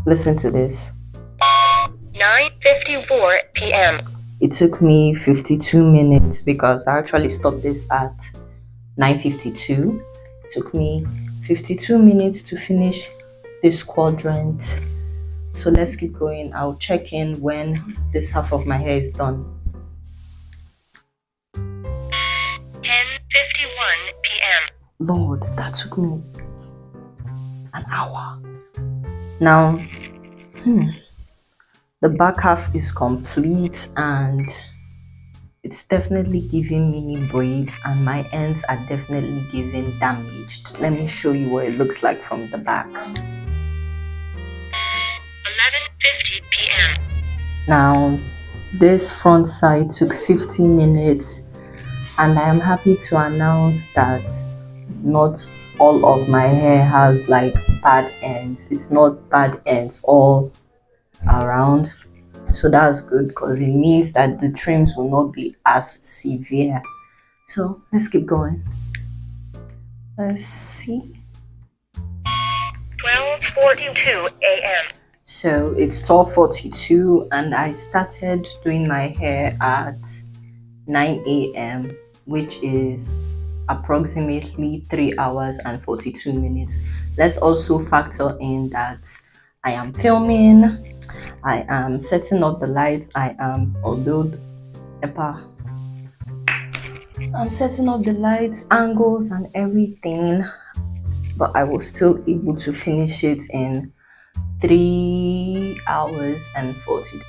Listen to this. 9:54 p.m. It took me 52 minutes because I actually stopped this at 9:52. It took me 52 minutes to finish this quadrant. So let's keep going. I'll check in when this half of my hair is done. 10:51 p.m. Lord, that took me an hour. Now, the back half is complete and it's definitely giving mini braids and my ends are definitely giving damaged. Let me show you what it looks like from the back. 11:50 p.m. Now, this front side took 50 minutes and I am happy to announce that not all of my hair has like bad ends. It's not bad ends all around, so that's good because it means that the trims will not be as severe. So let's keep going. Let's see. 12:42 a.m. So it's 12:42 and I started doing my hair at 9 a.m., which is approximately 3 hours and 42 minutes. Let's also factor in that I am filming, I am setting up the lights, I'm setting up the lights, angles, and everything, but I was still able to finish it in 3 hours and 42.